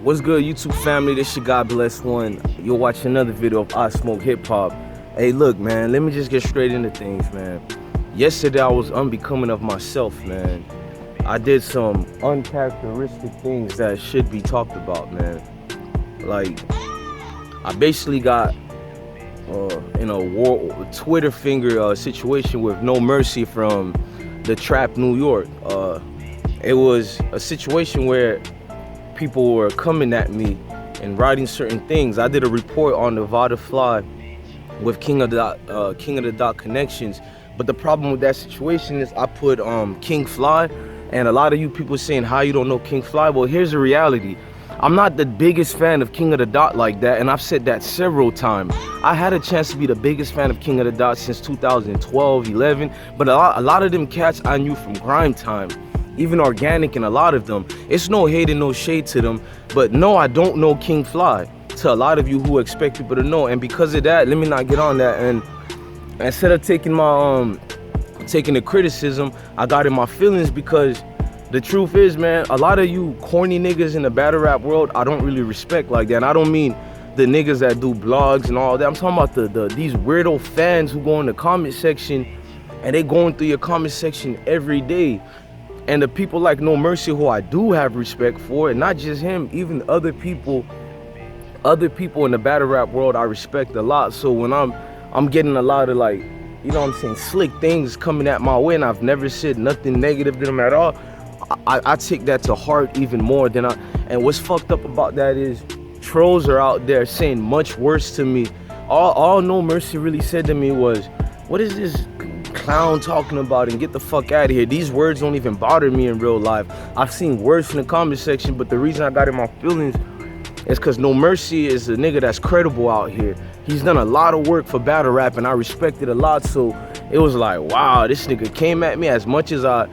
What's good, YouTube family? This your God Bless One. You'll watch another video of I Smoke Hip Hop. Hey, look, man, let me just get straight into things, man. Yesterday, I was unbecoming of myself, man. I did some uncharacteristic things that should be talked about, man. Like, I basically got in a Twitter finger situation with No Mercy from the Trap, New York. It was a situation where people were coming at me and writing certain things. I did a report on the Vada fly with King of the Dot connections, but the problem with that situation is I put King Fly, and a lot of you people saying how you don't know King Fly. Well, here's the reality. I'm not the biggest fan of King of the Dot like that, and I've said that several times. I had a chance to be the biggest fan of King of the Dot since 2012, 11, but a lot of them cats I knew from Grime Time, even Organic, and a lot of them. It's no hate and no shade to them, but no, I don't know King Fly, to a lot of you who expect people to know. And because of that, let me not get on that. And instead of taking my taking the criticism, I got in my feelings, because the truth is, man, a lot of you corny niggas in the battle rap world, I don't really respect like that. And I don't mean the niggas that do blogs and all that. I'm talking about these weirdo fans who go in the comment section and they going through your comment section every day. And the people like No Mercy, who I do have respect for, and not just him, even other people in the battle rap world I respect a lot. So when I'm getting a lot of, like, you know what I'm saying, slick things coming at my way, and I've never said nothing negative to them at all, I take that to heart even more than and what's fucked up about that is trolls are out there saying much worse to me. All No Mercy really said to me was, what is this clown talking about, and get the fuck out of here. These words don't even bother me in real life. I've seen worse in the comment section, but the reason I got in my feelings is because No Mercy is a nigga that's credible out here. He's done a lot of work for battle rap, and I respect it a lot. So it was like, wow, this nigga came at me as much as I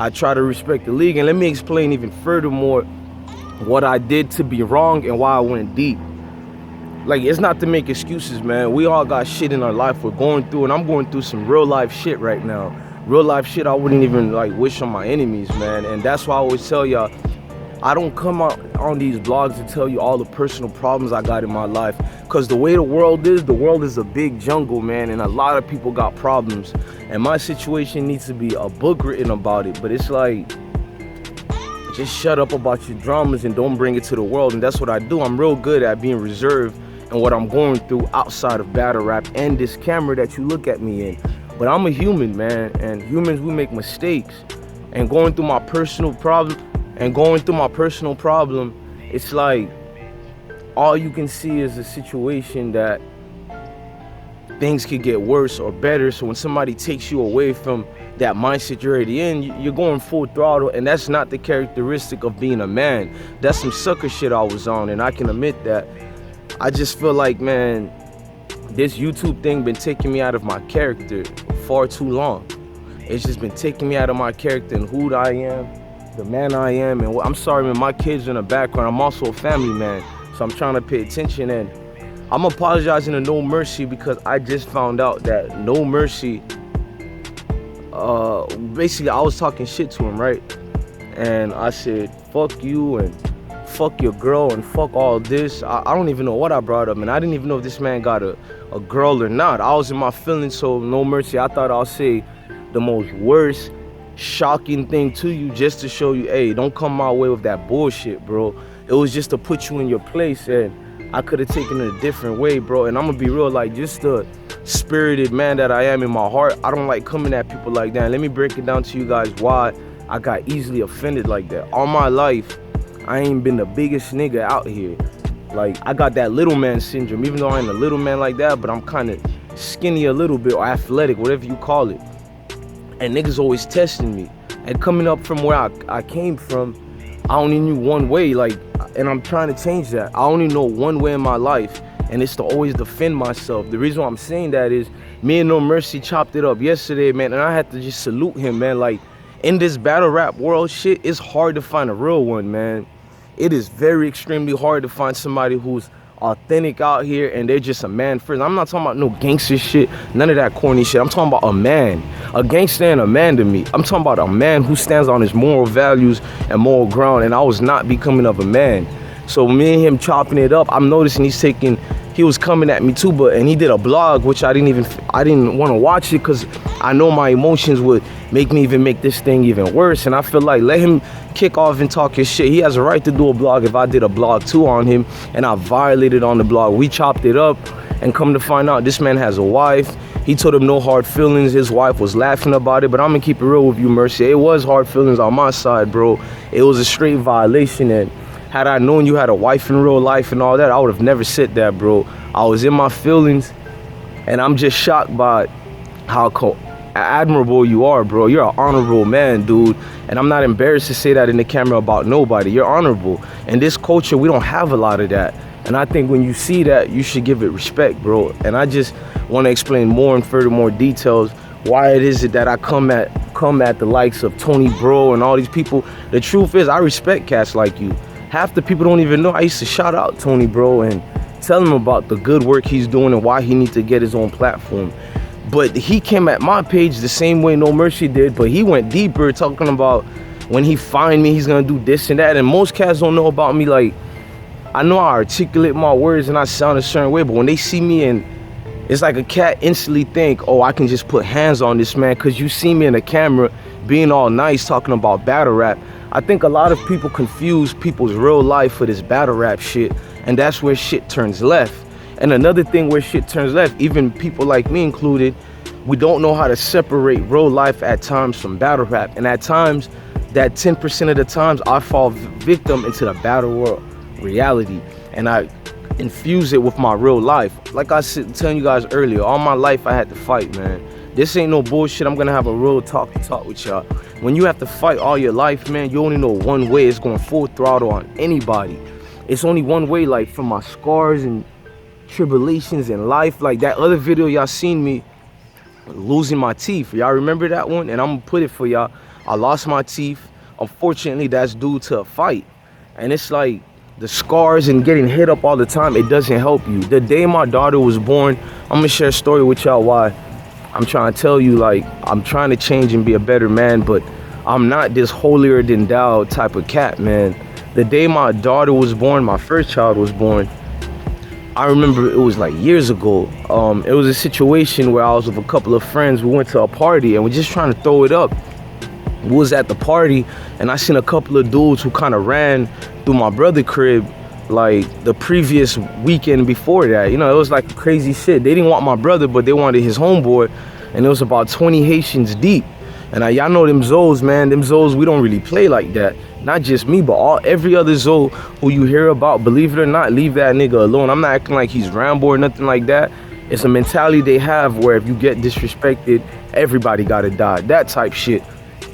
try to respect the league. And let me explain even furthermore what I did to be wrong and why I went deep. Like, it's not to make excuses, man. We all got shit in our life we're going through, and I'm going through some real life shit right now. Real life shit I wouldn't even like wish on my enemies, man. And that's why I always tell y'all, I don't come out on these blogs to tell you all the personal problems I got in my life, because the way the world is a big jungle, man, and a lot of people got problems. And my situation needs to be a book written about it, but it's like, just shut up about your dramas and don't bring it to the world. And that's what I do. I'm real good at being reserved and what I'm going through outside of battle rap and this camera that you look at me in. But I'm a human, man, and humans, we make mistakes. And going through my personal problem, it's like all you can see is a situation that things could get worse or better. So when somebody takes you away from that mindset you're already in, you're going full throttle, and that's not the characteristic of being a man. That's some sucker shit I was on, and I can admit that. I just feel like, man, this YouTube thing been taking me out of my character far too long. It's just been taking me out of my character and who I am, the man I am. And I'm sorry, man, my kids are in the background. I'm also a family man, so I'm trying to pay attention. And I'm apologizing to No Mercy, because I just found out that No Mercy, basically I was talking shit to him, right? And I said, fuck you, and fuck your girl, and fuck all this. I don't even know what I brought up, and I didn't even know if this man got a girl or not. I was in my feelings, so No Mercy, I thought I'll say the most worst, shocking thing to you just to show you, hey, don't come my way with that bullshit, bro. It was just to put you in your place, and I could have taken it a different way, bro. And I'm gonna be real, like, just the spirited man that I am in my heart, I don't like coming at people like that. And let me break it down to you guys why I got easily offended like that. All my life, I ain't been the biggest nigga out here. Like, I got that little man syndrome, even though I ain't a little man like that, but I'm kind of skinny a little bit, or athletic, whatever you call it. And niggas always testing me. And coming up from where I came from, I only knew one way, like, and I'm trying to change that. I only know one way in my life, and it's to always defend myself. The reason why I'm saying that is, me and No Mercy chopped it up yesterday, man, and I had to just salute him, man. Like, in this battle rap world shit, it's hard to find a real one, man. It is very extremely hard to find somebody who's authentic out here, and they're just a man first. I'm not talking about no gangster shit, none of that corny shit. I'm talking about a man. A gangster and a man to me. I'm talking about a man who stands on his moral values and moral ground, and I was not becoming of a man. So me and him chopping it up, I'm noticing he was coming at me too, and he did a blog, which I didn't want to watch it because I know my emotions would make me even make this thing even worse. And I feel like let him kick off and talk his shit. He has a right to do a blog if I did a blog too on him and I violated on the blog. We chopped it up, and come to find out this man has a wife. He told him no hard feelings. His wife was laughing about it, but I'm gonna keep it real with you, Mercy. It was hard feelings on my side, bro. It was a straight violation, and had I known you had a wife in real life and all that, I would have never said that, bro. I was in my feelings, and I'm just shocked by how admirable you are, bro. You're an honorable man, dude. And I'm not embarrassed to say that in the camera about nobody. You're honorable. In this culture, we don't have a lot of that. And I think when you see that, you should give it respect, bro. And I just want to explain more and furthermore details why it is that I come at the likes of Tony Bro and all these people. The truth is, I respect cats like you. Half the people don't even know. I used to shout out Tony Bro and tell him about the good work he's doing and why he needs to get his own platform. But he came at my page the same way No Mercy did, but he went deeper, talking about when he find me, he's gonna do this and that. And most cats don't know about me. Like, I know I articulate my words and I sound a certain way, but when they see me, and it's like a cat instantly think, oh, I can just put hands on this man because you see me in the camera being all nice talking about battle rap. I think a lot of people confuse people's real life for this battle rap shit, and that's where shit turns left. And another thing where shit turns left, even people like me included, we don't know how to separate real life at times from battle rap. And at times, that 10% of the times, I fall victim into the battle world reality, and I infuse it with my real life. Like I said, telling you guys earlier, all my life I had to fight, man. This ain't no bullshit. I'm gonna have a real talk with y'all. When you have to fight all your life, man, you only know one way. It's going full throttle on anybody. It's only one way, like from my scars and tribulations in life. Like that other video y'all seen me losing my teeth. Y'all remember that one? And I'm gonna put it for y'all. I lost my teeth. Unfortunately, that's due to a fight. And it's like the scars and getting hit up all the time, it doesn't help you. The day my daughter was born, I'm gonna share a story with y'all why I'm trying to tell you, like, I'm trying to change and be a better man, but I'm not this holier than thou type of cat, man. The day my daughter was born, my first child was born, I remember it was like years ago. It was a situation where I was with a couple of friends. We went to a party and we're just trying to throw it up. We was at the party and I seen a couple of dudes who kind of ran through my brother's crib like the previous weekend before that. You know, it was like crazy shit. They didn't want my brother, but they wanted his homeboy, and it was about 20 Haitians deep. And y'all know them Zoes, man. Them Zoes, we don't really play like that. Not just me, but every other Zoe who you hear about, believe it or not, leave that nigga alone. I'm not acting like he's Rambo or nothing like that. It's a mentality they have where if you get disrespected, everybody gotta die. That type shit.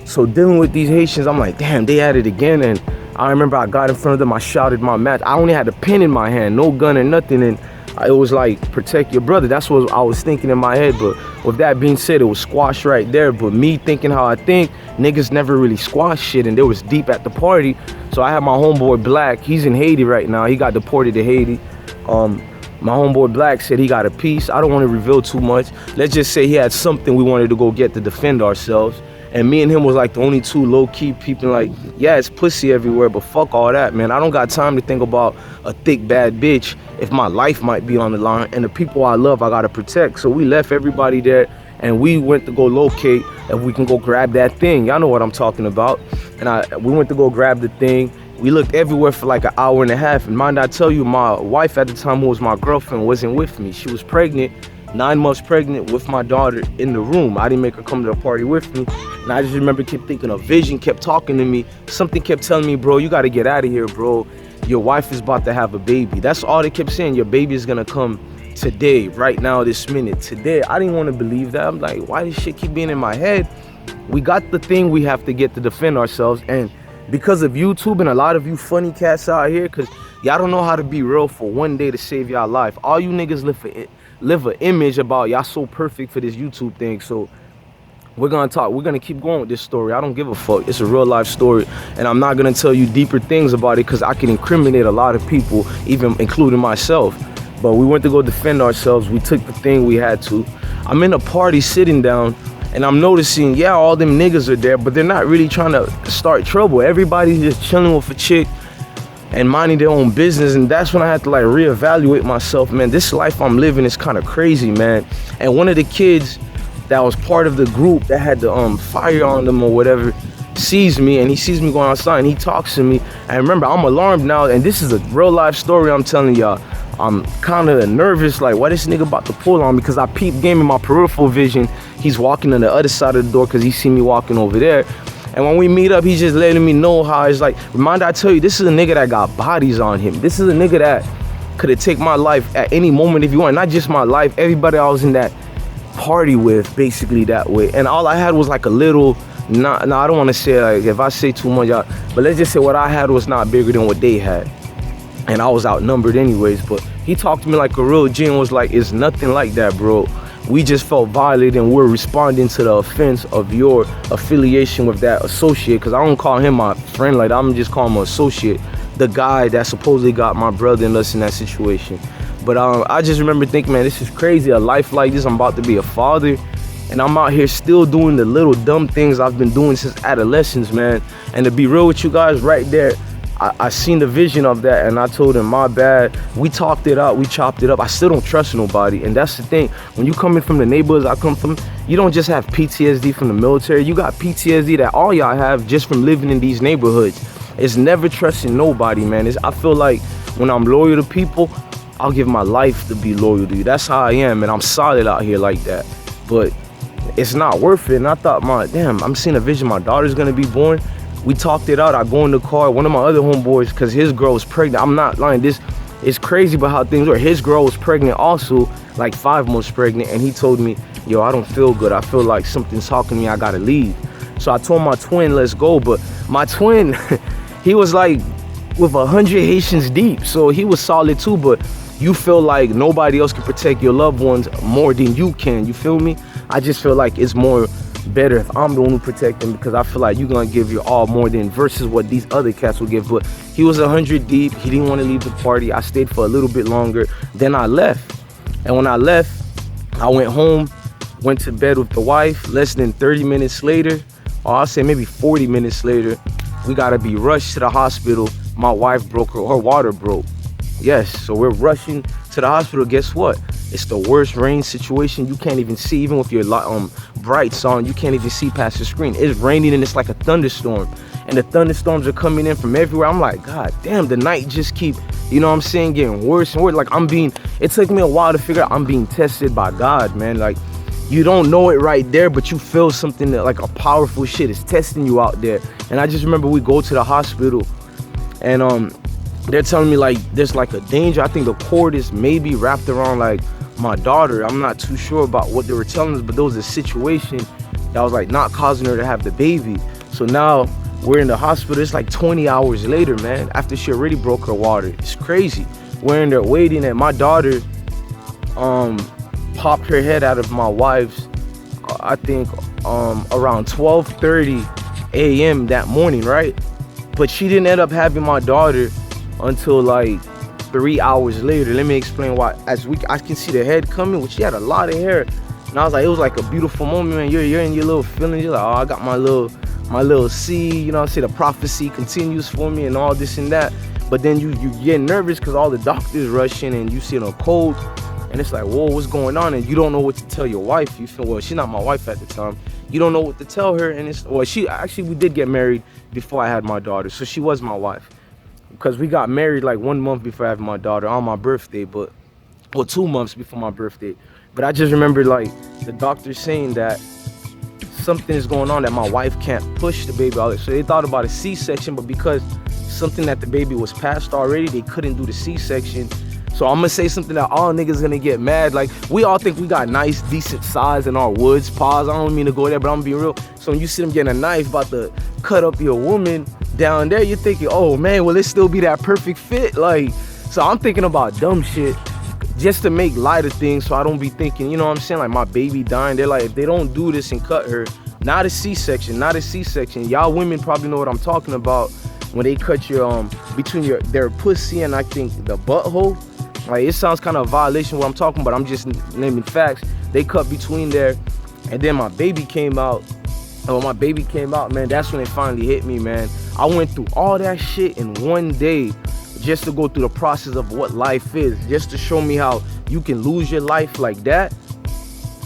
So dealing with these Haitians, I'm like, damn, they at it again. And I remember I got in front of them, I shouted my match. I only had a pen in my hand, no gun or nothing. And it was like, protect your brother. That's what I was thinking in my head. But with that being said, it was squashed right there. But me thinking how I think, niggas never really squashed shit. And they was deep at the party. So I had my homeboy Black. He's in Haiti right now. He got deported to Haiti. My homeboy Black said he got a piece. I don't want to reveal too much. Let's just say he had something we wanted to go get to defend ourselves. And me and him was like the only two low-key people. Like, yeah, it's pussy everywhere, but fuck all that, man. I don't got time to think about a thick, bad bitch if my life might be on the line. And the people I love, I gotta protect. So we left everybody there, and we went to go locate if we can go grab that thing. Y'all know what I'm talking about. And we went to go grab the thing. We looked everywhere for like an hour and a half. And mind I tell you, my wife at the time, who was my girlfriend, wasn't with me. She was pregnant. 9 months pregnant with my daughter in the room. I didn't make her come to the party with me. And I just remember kept thinking a vision kept talking to me. Something kept telling me, bro, you gotta get out of here, bro. Your wife is about to have a baby. That's all they kept saying. Your baby is gonna come today, right now, this minute, today. I didn't want to believe that. I'm like, why does shit keep being in my head? We got the thing we have to get to defend ourselves. And because of YouTube and a lot of you funny cats out here, because y'all don't know how to be real for one day to save y'all life. All you niggas live an image about y'all so perfect for this YouTube thing. So we're gonna keep going with this story. I don't give a fuck. It's a real life story, and I'm not gonna tell you deeper things about it because I can incriminate a lot of people, even including myself. But we went to go defend ourselves. We took the thing we had to. I'm in a party sitting down, and I'm noticing, yeah, all them niggas are there, but they're not really trying to start trouble. Everybody's just chilling with a chick. and minding their own business. And that's when I had to like reevaluate myself, man. This life I'm living is kind of crazy, man. And one of the kids that was part of the group that had the fire on them or whatever sees me, and he sees me going outside and he talks to me. And remember, I'm alarmed now, and this is a real life story I'm telling y'all. I'm kind of nervous, like, why this nigga about to pull on me? Because I peep game in my peripheral vision. He's walking on the other side of the door because he see me walking over there. And when we meet up, he's just letting me know how it's like, reminder, I tell you, this is a nigga that got bodies on him. This is a nigga that could have taken my life at any moment if you want. Not just my life, everybody I was in that party with, basically that way. And all I had was like a little, I don't want to say, like, if I say too much, but let's just say what I had was not bigger than what they had. And I was outnumbered anyways. But he talked to me like a real G and was like, it's nothing like that, bro. We just felt violated and we're responding to the offense of your affiliation with that associate. Because I don't call him my friend, like, I'm just calling him an associate. The guy that supposedly got my brother and us in that situation. But I just remember thinking, man, this is crazy. A life like this, I'm about to be a father. And I'm out here still doing the little dumb things I've been doing since adolescence, man. And to be real with you guys, right there, I seen the vision of that, and I told him, my bad. We talked it out, we chopped it up. I still don't trust nobody. And that's the thing. When you come in from the neighborhoods I come from, you don't just have PTSD from the military. You got PTSD that all y'all have just from living in these neighborhoods. It's never trusting nobody, man. I feel like when I'm loyal to people, I'll give my life to be loyal to you. That's how I am, and I'm solid out here like that. But it's not worth it. And I thought, I'm seeing a vision. My daughter's gonna be born. We talked it out. I go in the car. One of my other homeboys, because his girl was pregnant. I'm not lying. This is crazy about how things work. His girl was pregnant also, like 5 months pregnant. And he told me, yo, I don't feel good. I feel like something's talking to me. I gotta leave. So I told my twin, let's go. But my twin, he was like with 100 Haitians deep. So he was solid too. But you feel like nobody else can protect your loved ones more than you can. You feel me? I just feel like it's more better if I'm the one who protect them, because I feel like you're gonna give your all more than versus what these other cats will give. But he was 100 deep. He didn't want to leave the party. I stayed for a little bit longer. Then I left. And when I left, I went home, went to bed with the wife. Less than 30 minutes later, or I'll say maybe 40 minutes later, we gotta be rushed to the hospital. My wife broke her water broke. Yes, so we're rushing to the hospital. Guess what? It's the worst rain situation. You can't even see, even with your brights on, you can't even see past the screen. It's raining and it's like a thunderstorm. And the thunderstorms are coming in from everywhere. I'm like, God damn, the night just keep, you know what I'm saying, getting worse and worse. Like it took me a while to figure out I'm being tested by God, man. Like, you don't know it right there, but you feel something that like a powerful shit is testing you out there. And I just remember we go to the hospital and they're telling me like there's like a danger. I think the cord is maybe wrapped around like my daughter. I'm not too sure about what they were telling us, but there was a situation that was like not causing her to have the baby. So now we're in the hospital. It's like 20 hours later, man, after she already broke her water. It's crazy. We're in there waiting, and my daughter popped her head out of my wife's, I think around 12:30 a.m. that morning, right? But she didn't end up having my daughter until like 3 hours later. Let me explain why. I can see the head coming, which she had a lot of hair, and I was like, it was like a beautiful moment, man. You're in your little feelings. You're like, oh, I got my little seed, you know what I'm saying? The prophecy continues for me and all this and that. But then you get nervous because all the doctors rush in and you see it on cold, and it's like, whoa, what's going on? And you don't know what to tell your wife. You feel, well, she's not my wife at the time. You don't know what to tell her. And we did get married before I had my daughter, so she was my wife. Because we got married like 1 month before I had my daughter on my birthday, 2 months before my birthday. But I just remember like the doctor saying that something is going on, that my wife can't push the baby out. So they thought about a C-section, but because something that the baby was past already, they couldn't do the C-section. So I'm gonna say something that all niggas gonna get mad. Like, we all think we got nice, decent size in our woods. Pause, I don't mean to go there, but I'm being real. So when you see them getting a knife about to cut up your woman down there, you're thinking, oh man, will it still be that perfect fit? Like, so I'm thinking about dumb shit just to make light of things, so I don't be thinking, you know what I'm saying, like my baby dying. They're like, if they don't do this and cut her, not a C-section. Y'all women probably know what I'm talking about when they cut your between their pussy and I think the butthole. Like, it sounds kind of a violation what I'm talking about. I'm just naming facts. They cut between there, and then my baby came out. And when my baby came out, man, that's when it finally hit me, man. I went through all that shit in one day just to go through the process of what life is, just to show me how you can lose your life like that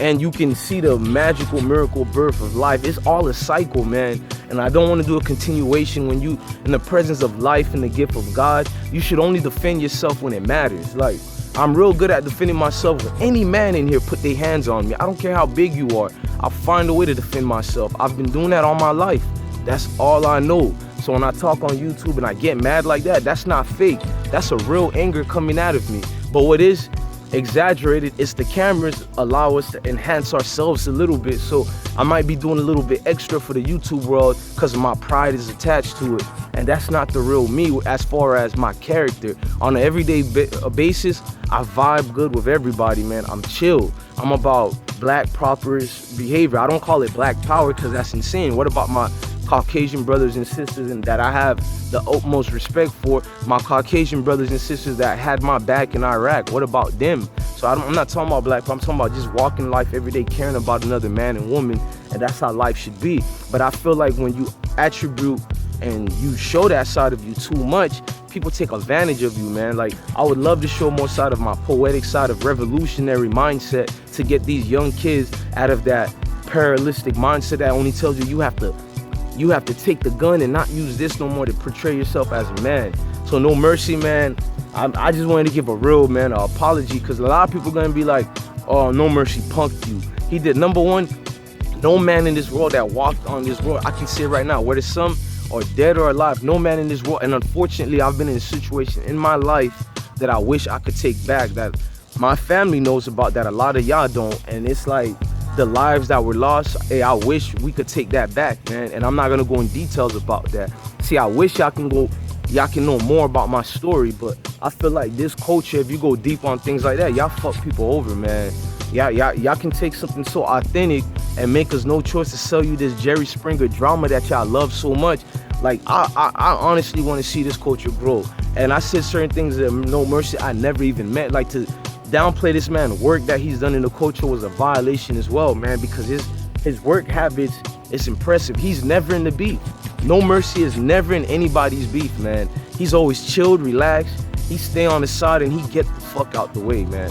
and you can see the magical miracle birth of life. It's all a cycle, man. And I don't want to do a continuation. When you in the presence of life and the gift of God, you should only defend yourself when it matters. Like, I'm real good at defending myself. When any man in here put their hands on me, I don't care how big you are, I'll find a way to defend myself. I've been doing that all my life. That's all I know. So when I talk on YouTube and I get mad like that, that's not fake. That's a real anger coming out of me. But what is exaggerated is the cameras allow us to enhance ourselves a little bit. So I might be doing a little bit extra for the YouTube world because my pride is attached to it. And that's not the real me as far as my character. On an everyday basis, I vibe good with everybody, man. I'm chill. I'm about black proper behavior. I don't call it black power because that's insane. What about my Caucasian brothers and sisters and that I have the utmost respect for, my Caucasian brothers and sisters that had my back in Iraq? What about them? So I'm not talking about black, I'm talking about just walking life every day, caring about another man and woman, and that's how life should be. But I feel like when you attribute and you show that side of you too much, people take advantage of you, man. Like, I would love to show more side of my poetic side of revolutionary mindset to get these young kids out of that parallelistic mindset that only tells you you have to take the gun and not use this no more to portray yourself as a man. So No Mercy, man, I just wanted to give a real, man, an apology, because a lot of people are gonna be like, oh, No Mercy punked you. He did. Number one, no man in this world that walked on this world, I can say right now, whether some are dead or alive, no man in this world, and unfortunately, I've been in a situation in my life that I wish I could take back, that my family knows about, that a lot of y'all don't, and it's like, the lives that were lost, hey, I wish we could take that back, man. And I'm not gonna go in details about that. See, I wish y'all can know more about my story, but I feel like this culture, if you go deep on things like that, y'all fuck people over, man. Y'all can take something so authentic and make us no choice to sell you this Jerry Springer drama that y'all love so much. Like, I honestly want to see this culture grow. And I said certain things that No Mercy I never even met, like to downplay this man work that he's done in the culture was a violation as well, man, because his work habits is impressive. He's never in the beef. No Mercy is never in anybody's beef, man. He's always chilled, relaxed. He stay on the side and he get the fuck out the way, man.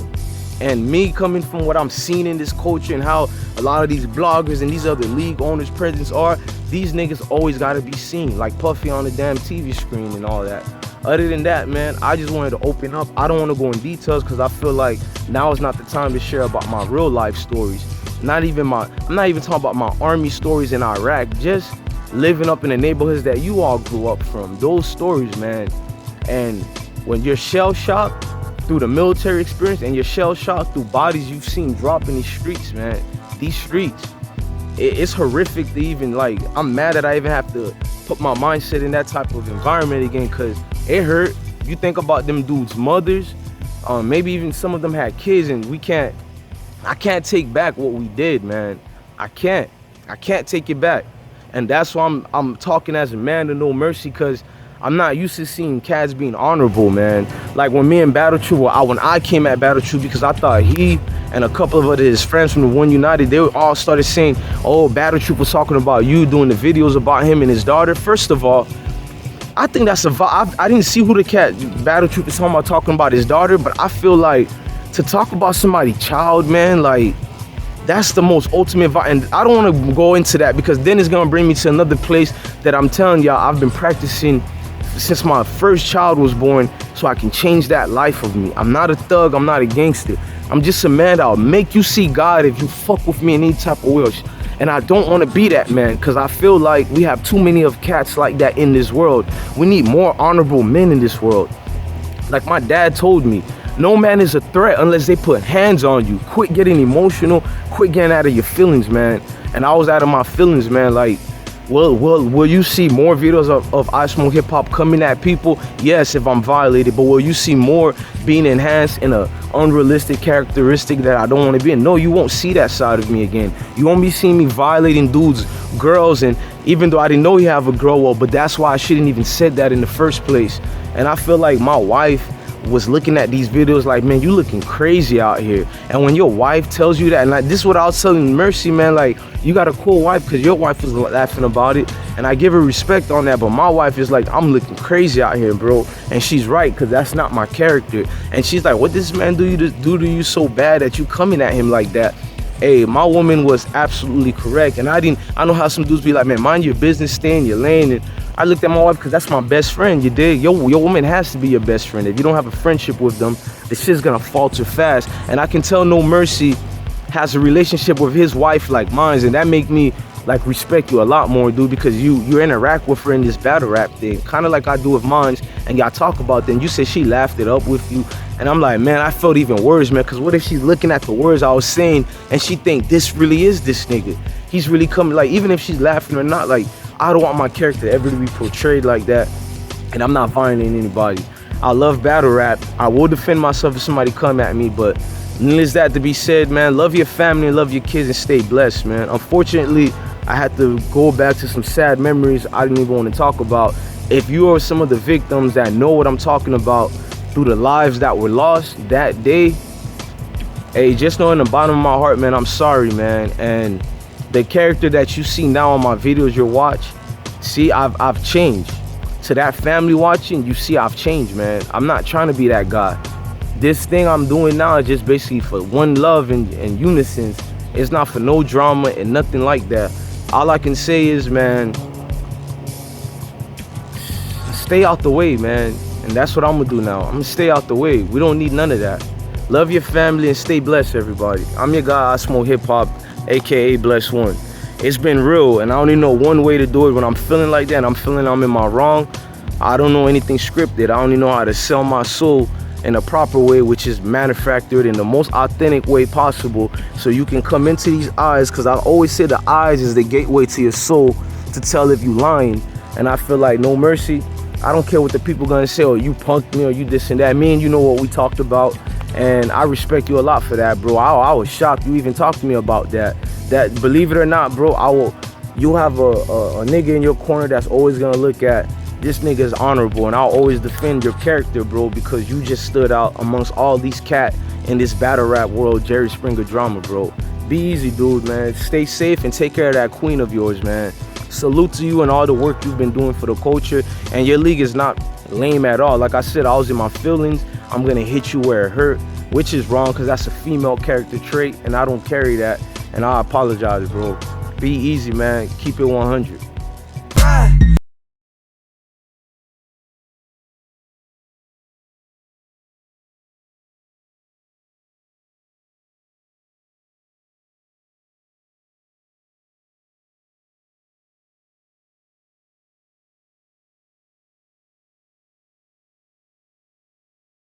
And me coming from what I'm seeing in this culture and how a lot of these bloggers and these other league owners' presidents are, these niggas always gotta be seen, like Puffy on the damn TV screen and all that. Other than that, man, I just wanted to open up. I don't want to go in details because I feel like now is not the time to share about my real life stories. I'm not even talking about my army stories in Iraq, just living up in the neighborhoods that you all grew up from. Those stories, man. And when you're shell shocked through the military experience and you're shell shocked through bodies you've seen drop in these streets, man, these streets, it's horrific to even, like, I'm mad that I even have to put my mindset in that type of environment again, because it hurt. You think about them dudes' mothers, maybe even some of them had kids, and I can't take back what we did, man. I can't take it back. And that's why I'm talking as a man to No Mercy, because I'm not used to seeing cats being honorable, man. Like when me and Battle Troop, when I came at Battle Troop, because I thought he and a couple of his friends from the One United, they all started saying, oh, Battle Troop was talking about you, doing the videos about him and his daughter. First of all, I think that's a vibe. I didn't see who the cat Battle Troop is talking about his daughter, but I feel like to talk about somebody's child, man, like, that's the most ultimate vibe. And I don't want to go into that because then it's gonna bring me to another place that I'm telling y'all I've been practicing since my first child was born, so I can change that life of me. I'm not a thug, I'm not a gangster. I'm just a man that'll make you see God if you fuck with me in any type of way. And I don't want to be that man, because I feel like we have too many of cats like that in this world. We need more honorable men in this world. Like my dad told me, no man is a threat unless they put hands on you. Quit getting emotional, quit getting out of your feelings, man. And I was out of my feelings, man. Like, will you see more videos of I Smoke Hip Hop coming at people? Yes, if I'm violated, but will you see more being enhanced in a unrealistic characteristic that I don't want to be in? No, you won't see that side of me again. You won't be seeing me violating dudes, girls, and even though I didn't know he have a girl, well, but that's why I shouldn't even said that in the first place. And I feel like my wife was looking at these videos like, man, you looking crazy out here. And when your wife tells you that, and like, this is what I was telling Mercy, man, like, you got a cool wife because your wife was laughing about it, and I give her respect on that. But my wife is like, I'm looking crazy out here, bro. And she's right, because that's not my character. And she's like, what this man do to you so bad that you coming at him like that? Hey, my woman was absolutely correct. And I know how some dudes be like, man, mind your business, stay in your lane. And I looked at my wife because that's my best friend. You dig? Your woman has to be your best friend. If you don't have a friendship with them, the shit's gonna falter fast. And I can tell No Mercy has a relationship with his wife like mine, and that make me like respect you a lot more, dude, because you interact with her in this battle rap thing, kind of like I do with mine, and y'all talk about that. And you said she laughed it up with you, and I'm like, man, I felt even worse, man, because what if she's looking at the words I was saying and she think this really is this nigga? He's really coming, like, even if she's laughing or not, like, I don't want my character ever to be portrayed like that, and I'm not violating anybody. I love battle rap. I will defend myself if somebody come at me, but needless that to be said, man, love your family, love your kids, and stay blessed, man. Unfortunately, I had to go back to some sad memories I didn't even want to talk about. If you are some of the victims that know what I'm talking about through the lives that were lost that day, hey, just know in the bottom of my heart, man, I'm sorry, man. And the character that you see now on my videos you watch, see, I've changed. To that family watching, you see I've changed, man. I'm not trying to be that guy. This thing I'm doing now is just basically for one love and unison. It's not for no drama and nothing like that. All I can say is, man, stay out the way, man. And that's what I'm gonna do now. I'm gonna stay out the way. We don't need none of that. Love your family and stay blessed, everybody. I'm your guy, I Smoke Hip Hop, aka Blessed One. It's been real, and I only know one way to do it when I'm feeling like that, and I'm feeling I'm in my wrong. I don't know anything scripted. I only know how to sell my soul in a proper way, which is manufactured in the most authentic way possible, so you can come into these eyes, because I always say the eyes is the gateway to your soul to tell if you lying. And I feel like No Mercy, I don't care what the people gonna say, or you punked me, or you this and that. Me and you know what we talked about, and I respect you a lot for that, bro. I was shocked you even talked to me about that. That, believe it or not, bro, you'll have a nigga in your corner that's always gonna look at this nigga is honorable, and I'll always defend your character, bro, because you just stood out amongst all these cat in this battle rap world, Jerry Springer drama, bro. Be easy, dude, man. Stay safe and take care of that queen of yours, man. Salute to you and all the work you've been doing for the culture, and your league is not lame at all. Like I said, I was in my feelings. I'm gonna hit you where it hurt, which is wrong, because that's a female character trait, and I don't carry that, and I apologize, bro. Be easy, man. Keep it 100.